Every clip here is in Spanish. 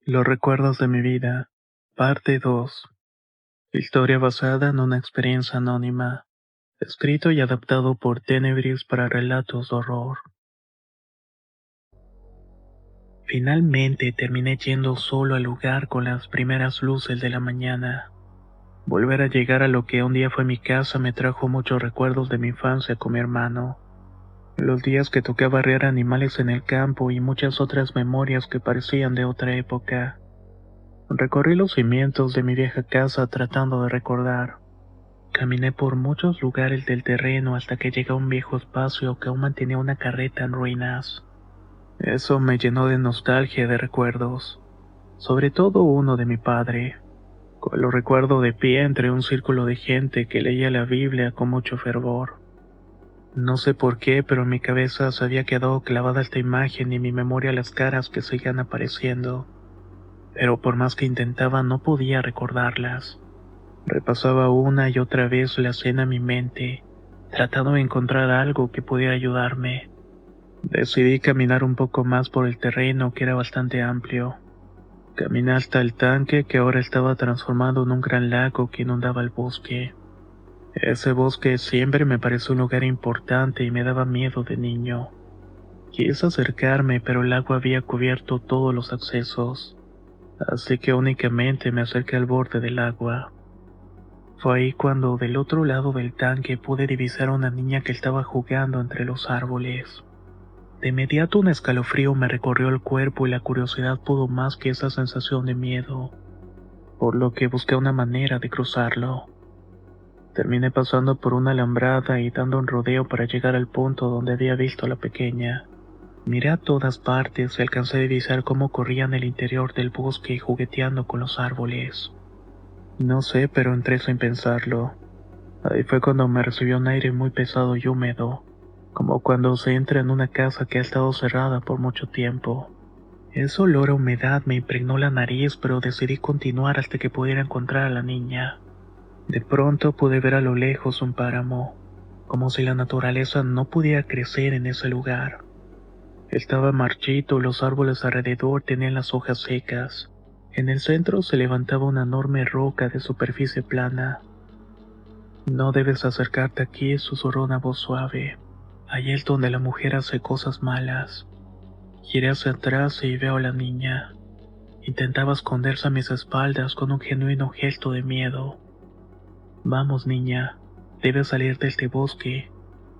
Los recuerdos de mi vida, parte 2. Historia basada en una experiencia anónima, escrito y adaptado por Tenebris para relatos de horror. Finalmente terminé yendo solo al lugar con las primeras luces de la mañana. Volver a llegar a lo que un día fue mi casa me trajo muchos recuerdos de mi infancia con mi hermano. Los días que toqué barrer animales en el campo y muchas otras memorias que parecían de otra época. Recorrí los cimientos de mi vieja casa tratando de recordar. Caminé por muchos lugares del terreno hasta que llegué a un viejo espacio que aún mantenía una carreta en ruinas. Eso me llenó de nostalgia y de recuerdos, sobre todo uno de mi padre. Lo recuerdo de pie entre un círculo de gente que leía la Biblia con mucho fervor. No sé por qué, pero en mi cabeza se había quedado clavada esta imagen y en mi memoria las caras que seguían apareciendo. Pero por más que intentaba no podía recordarlas. Repasaba una y otra vez la escena en mi mente, tratando de encontrar algo que pudiera ayudarme. Decidí caminar un poco más por el terreno, que era bastante amplio. Caminé hasta el tanque que ahora estaba transformado en un gran lago que inundaba el bosque. Ese bosque siempre me pareció un lugar importante y me daba miedo de niño. Quise acercarme, pero el agua había cubierto todos los accesos, así que únicamente me acerqué al borde del agua. Fue ahí cuando del otro lado del tanque pude divisar a una niña que estaba jugando entre los árboles. De inmediato un escalofrío me recorrió el cuerpo y la curiosidad pudo más que esa sensación de miedo, por lo que busqué una manera de cruzarlo. Terminé pasando por una alambrada y dando un rodeo para llegar al punto donde había visto a la pequeña. Miré a todas partes y alcancé a divisar cómo corría en el interior del bosque jugueteando con los árboles. No sé, pero entré sin pensarlo. Ahí fue cuando me recibió un aire muy pesado y húmedo, como cuando se entra en una casa que ha estado cerrada por mucho tiempo. Ese olor a humedad me impregnó la nariz, pero decidí continuar hasta que pudiera encontrar a la niña. De pronto pude ver a lo lejos un páramo, como si la naturaleza no pudiera crecer en ese lugar. Estaba marchito, los árboles alrededor tenían las hojas secas. En el centro se levantaba una enorme roca de superficie plana. No debes acercarte aquí, susurró una voz suave. Ahí es donde la mujer hace cosas malas. Giré hacia atrás y veo a la niña. Intentaba esconderse a mis espaldas con un genuino gesto de miedo. Vamos, niña, debes salir de este bosque,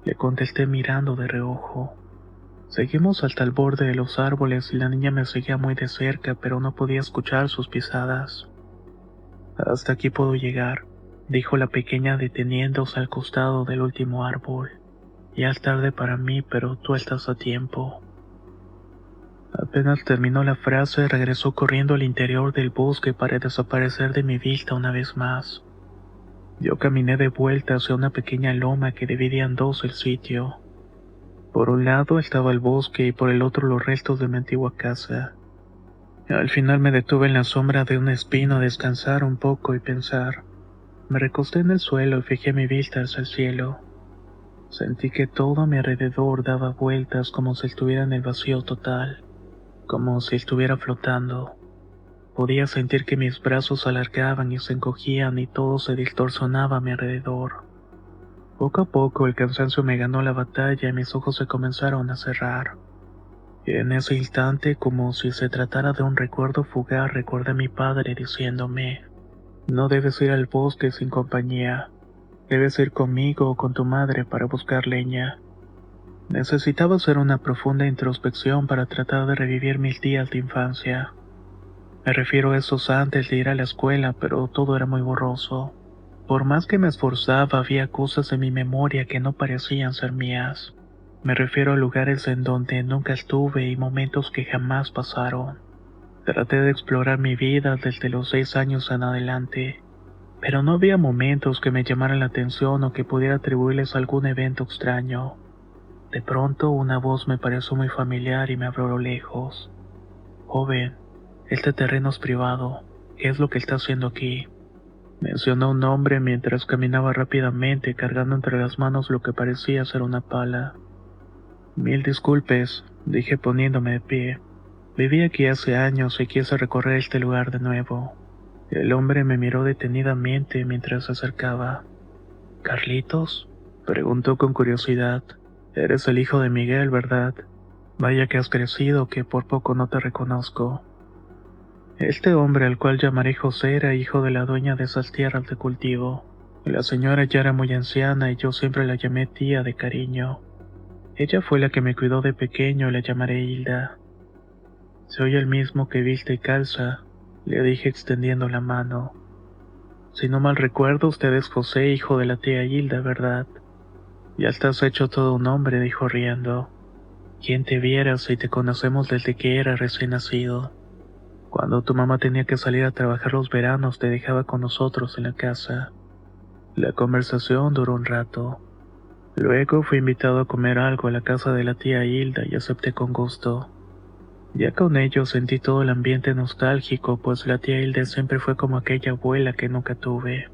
le contesté mirando de reojo. Seguimos hasta el borde de los árboles y la niña me seguía muy de cerca, pero no podía escuchar sus pisadas. Hasta aquí puedo llegar, dijo la pequeña deteniéndose al costado del último árbol. Ya es tarde para mí, pero tú estás a tiempo. Apenas terminó la frase, regresó corriendo al interior del bosque para desaparecer de mi vista una vez más. Yo caminé de vuelta hacia una pequeña loma que dividía en dos el sitio. Por un lado estaba el bosque y por el otro los restos de mi antigua casa. Al final me detuve en la sombra de un espino a descansar un poco y pensar. Me recosté en el suelo y fijé mi vista hacia el cielo. Sentí que todo a mi alrededor daba vueltas como si estuviera en el vacío total, como si estuviera flotando. Podía sentir que mis brazos se alargaban y se encogían y todo se distorsionaba a mi alrededor. Poco a poco el cansancio me ganó la batalla y mis ojos se comenzaron a cerrar. En ese instante, como si se tratara de un recuerdo fugaz, recordé a mi padre diciéndome, no debes ir al bosque sin compañía, debes ir conmigo o con tu madre para buscar leña. Necesitaba hacer una profunda introspección para tratar de revivir mis días de infancia. Me refiero a esos antes de ir a la escuela, pero todo era muy borroso. Por más que me esforzaba, había cosas en mi memoria que no parecían ser mías. Me refiero a lugares en donde nunca estuve y momentos que jamás pasaron. Traté de explorar mi vida desde los 6 años en adelante, pero no había momentos que me llamaran la atención o que pudiera atribuirles a algún evento extraño. De pronto una voz me pareció muy familiar y me habló a lo lejos. Joven, este terreno es privado. ¿Qué es lo que está haciendo aquí? Mencionó un nombre mientras caminaba rápidamente cargando entre las manos lo que parecía ser una pala. Mil disculpes, dije poniéndome de pie, Viví aquí hace años y quise recorrer este lugar de nuevo. El hombre me miró detenidamente mientras se acercaba. ¿Carlitos? Preguntó con curiosidad. Eres el hijo de Miguel, ¿verdad? Vaya que has crecido, que por poco no te reconozco. Este hombre, al cual llamaré José, era hijo de la dueña de esas tierras de cultivo. La señora ya era muy anciana y yo siempre la llamé tía de cariño. Ella fue la que me cuidó de pequeño y la llamaré Hilda. Soy el mismo que viste y calza, le dije extendiendo la mano. Si no mal recuerdo, usted es José, hijo de la tía Hilda, ¿verdad? Ya estás hecho todo un hombre, dijo riendo. ¿Quién te viera si te conocemos desde que era recién nacido? Cuando tu mamá tenía que salir a trabajar los veranos, te dejaba con nosotros en la casa. La conversación duró un rato. Luego fui invitado a comer algo a la casa de la tía Hilda y acepté con gusto. Ya con ello sentí todo el ambiente nostálgico, pues la tía Hilda siempre fue como aquella abuela que nunca tuve.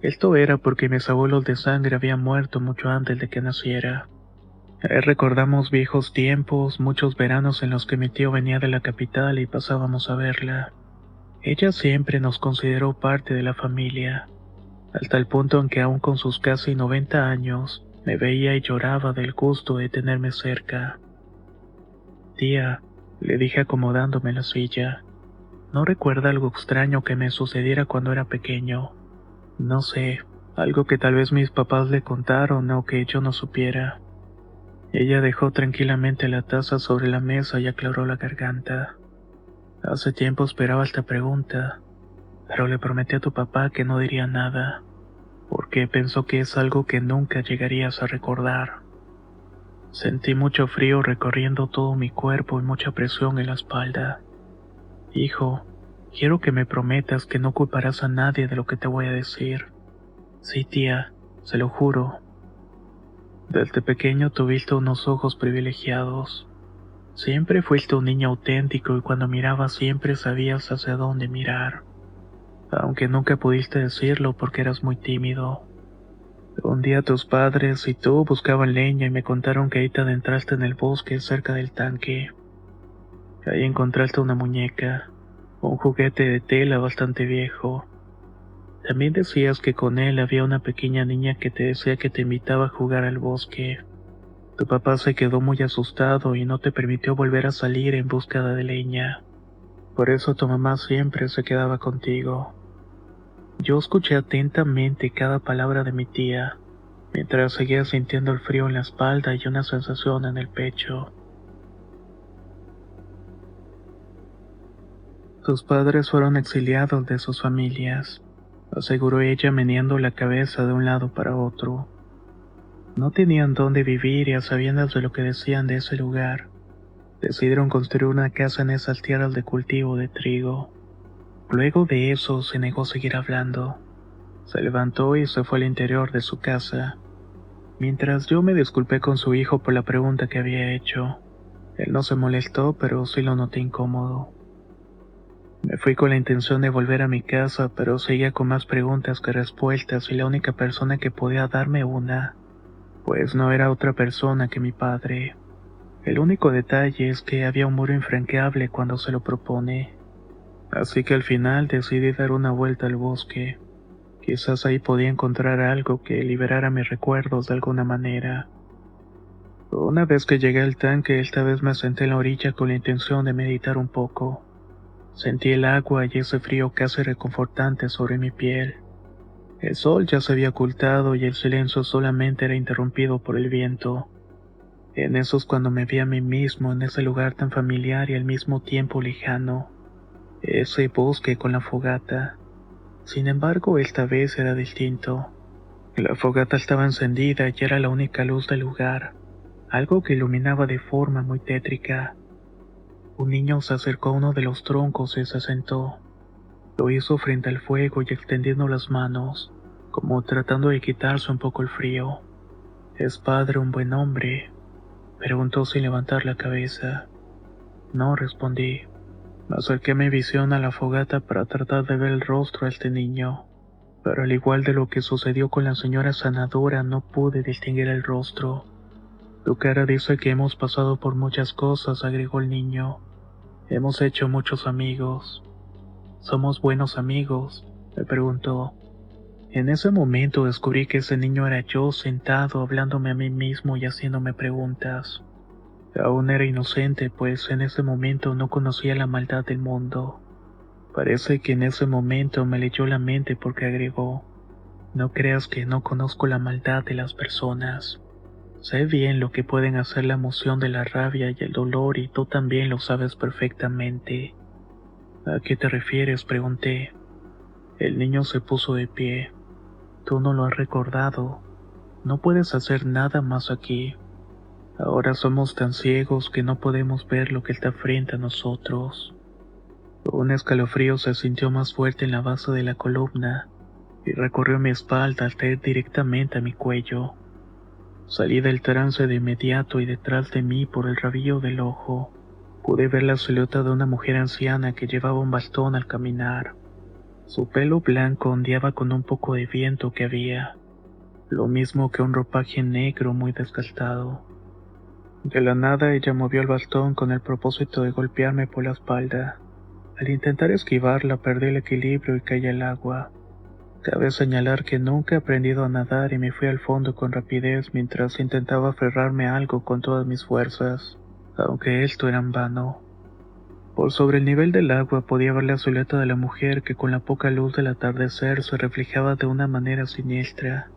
Esto era porque mis abuelos de sangre habían muerto mucho antes de que naciera. Recordamos viejos tiempos, muchos veranos en los que mi tío venía de la capital y pasábamos a verla. Ella siempre nos consideró parte de la familia, hasta el punto en que aún con sus casi 90 años, me veía y lloraba del gusto de tenerme cerca. Tía, le dije acomodándome en la silla, ¿no recuerda algo extraño que me sucediera cuando era pequeño? No sé, algo que tal vez mis papás le contaron o que yo no supiera. Ella dejó tranquilamente la taza sobre la mesa y aclaró la garganta. Hace tiempo esperaba esta pregunta, pero le prometí a tu papá que no diría nada, porque pensó que es algo que nunca llegarías a recordar. Sentí mucho frío recorriendo todo mi cuerpo y mucha presión en la espalda. Hijo, quiero que me prometas que no culparás a nadie de lo que te voy a decir. Sí, tía, se lo juro. Desde pequeño tuviste unos ojos privilegiados. Siempre fuiste un niño auténtico y cuando mirabas siempre sabías hacia dónde mirar, aunque nunca pudiste decirlo porque eras muy tímido. Un día tus padres y tú buscaban leña y me contaron que ahí te adentraste en el bosque cerca del tanque. Ahí encontraste una muñeca, un juguete de tela bastante viejo. También decías que con él había una pequeña niña que te decía que te invitaba a jugar al bosque. Tu papá se quedó muy asustado y no te permitió volver a salir en búsqueda de leña. Por eso tu mamá siempre se quedaba contigo. Yo escuché atentamente cada palabra de mi tía, mientras seguía sintiendo el frío en la espalda y una sensación en el pecho. Tus padres fueron exiliados de sus familias, aseguró ella meneando la cabeza de un lado para otro. No tenían dónde vivir y a sabiendas de lo que decían de ese lugar, decidieron construir una casa en esas tierras de cultivo de trigo. Luego de eso se negó a seguir hablando. Se levantó y se fue al interior de su casa, mientras yo me disculpé con su hijo por la pregunta que había hecho. Él no se molestó, pero sí lo noté incómodo. Me fui con la intención de volver a mi casa, pero seguía con más preguntas que respuestas y la única persona que podía darme una, pues no era otra persona que mi padre. El único detalle es que había un muro infranqueable cuando se lo propone. Así que al final decidí dar una vuelta al bosque. Quizás ahí podía encontrar algo que liberara mis recuerdos de alguna manera. Una vez que llegué al tanque, esta vez me senté en la orilla con la intención de meditar un poco. Sentí el agua y ese frío casi reconfortante sobre mi piel. El sol ya se había ocultado y el silencio solamente era interrumpido por el viento. En eso es cuando me vi a mí mismo en ese lugar tan familiar y al mismo tiempo lejano. Ese bosque con la fogata. Sin embargo, esta vez era distinto. La fogata estaba encendida y era la única luz del lugar, algo que iluminaba de forma muy tétrica. Un niño se acercó a uno de los troncos y se sentó. Lo hizo frente al fuego y extendiendo las manos, como tratando de quitarse un poco el frío. ¿Es padre un buen hombre?, preguntó sin levantar la cabeza. No, respondí. Me acerqué mi visión a la fogata para tratar de ver el rostro de este niño, pero al igual de lo que sucedió con la señora sanadora, no pude distinguir el rostro. Tu cara dice que hemos pasado por muchas cosas, agregó el niño. Hemos hecho muchos amigos. ¿Somos buenos amigos?, me preguntó. En ese momento descubrí que ese niño era yo sentado hablándome a mí mismo y haciéndome preguntas. Aún era inocente, pues en ese momento no conocía la maldad del mundo. Parece que en ese momento me leyó la mente porque agregó: no creas que no conozco la maldad de las personas. Sé bien lo que pueden hacer la emoción de la rabia y el dolor y tú también lo sabes perfectamente. ¿A qué te refieres?, pregunté. El niño se puso de pie. Tú no lo has recordado. No puedes hacer nada más aquí. Ahora somos tan ciegos que no podemos ver lo que está frente a nosotros. Un escalofrío se sintió más fuerte en la base de la columna y recorrió mi espalda hasta ir directamente a mi cuello. Salí del trance de inmediato y detrás de mí, por el rabillo del ojo, pude ver la silueta de una mujer anciana que llevaba un bastón al caminar. Su pelo blanco ondeaba con un poco de viento que había, lo mismo que un ropaje negro muy desgastado. De la nada ella movió el bastón con el propósito de golpearme por la espalda. Al intentar esquivarla perdí el equilibrio y caí al agua. Cabe señalar que nunca he aprendido a nadar y me fui al fondo con rapidez mientras intentaba aferrarme a algo con todas mis fuerzas, aunque esto era en vano. Por sobre el nivel del agua podía ver la silueta de la mujer que con la poca luz del atardecer se reflejaba de una manera siniestra,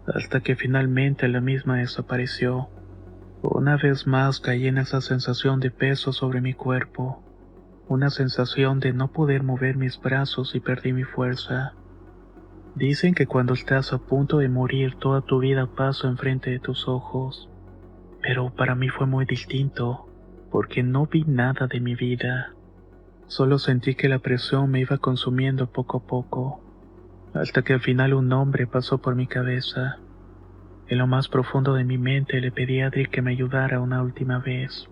hasta que finalmente la misma desapareció. Una vez más caí en esa sensación de peso sobre mi cuerpo, una sensación de no poder mover mis brazos y perdí mi fuerza. Dicen que cuando estás a punto de morir toda tu vida pasa enfrente de tus ojos, pero para mí fue muy distinto, porque no vi nada de mi vida. Solo sentí que la presión me iba consumiendo poco a poco, hasta que al final un nombre pasó por mi cabeza. En lo más profundo de mi mente le pedí a Adri que me ayudara una última vez.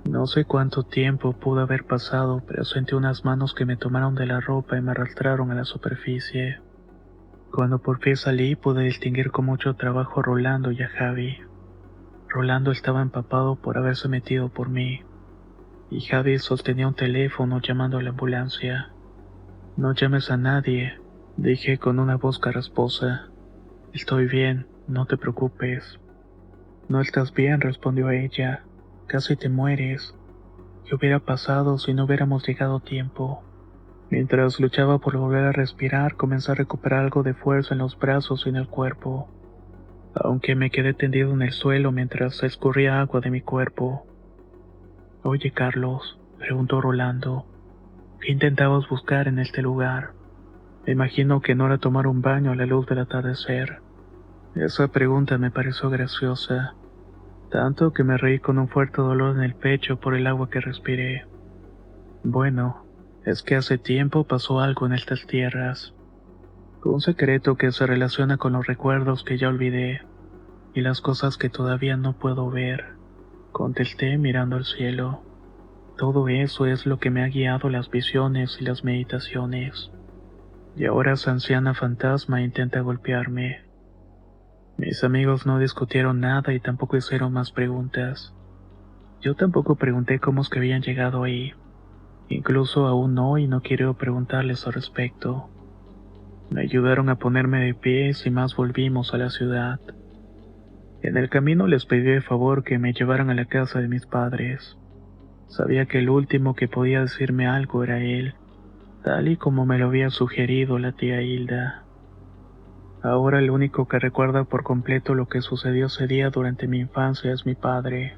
No sé cuánto tiempo pudo haber pasado, pero sentí unas manos que me tomaron de la ropa y me arrastraron a la superficie. Cuando por fin salí pude distinguir con mucho trabajo a Rolando y a Javi. Rolando estaba empapado por haberse metido por mí, y Javi sostenía un teléfono llamando a la ambulancia. No llames a nadie, dije con una voz carrasposa. Estoy bien, no te preocupes. No estás bien, respondió ella. Casi te mueres. ¿Qué hubiera pasado si no hubiéramos llegado a tiempo? Mientras luchaba por volver a respirar, comencé a recuperar algo de fuerza en los brazos y en el cuerpo, aunque me quedé tendido en el suelo mientras se escurría agua de mi cuerpo. Oye, Carlos, preguntó Rolando, ¿qué intentabas buscar en este lugar? Me imagino que no era tomar un baño a la luz del atardecer. Esa pregunta me pareció graciosa, tanto que me reí con un fuerte dolor en el pecho por el agua que respiré. Bueno, es que hace tiempo pasó algo en estas tierras. Un secreto que se relaciona con los recuerdos que ya olvidé y las cosas que todavía no puedo ver, contesté mirando al cielo. Todo eso es lo que me ha guiado las visiones y las meditaciones. Y ahora esa anciana fantasma intenta golpearme. Mis amigos no discutieron nada y tampoco hicieron más preguntas. Yo tampoco pregunté cómo es que habían llegado ahí. Incluso aún hoy no quiero preguntarles al respecto. Me ayudaron a ponerme de pie y más volvimos a la ciudad. En el camino les pedí de favor que me llevaran a la casa de mis padres. Sabía que el último que podía decirme algo era él, tal y como me lo había sugerido la tía Hilda. Ahora el único que recuerda por completo lo que sucedió ese día durante mi infancia es mi padre.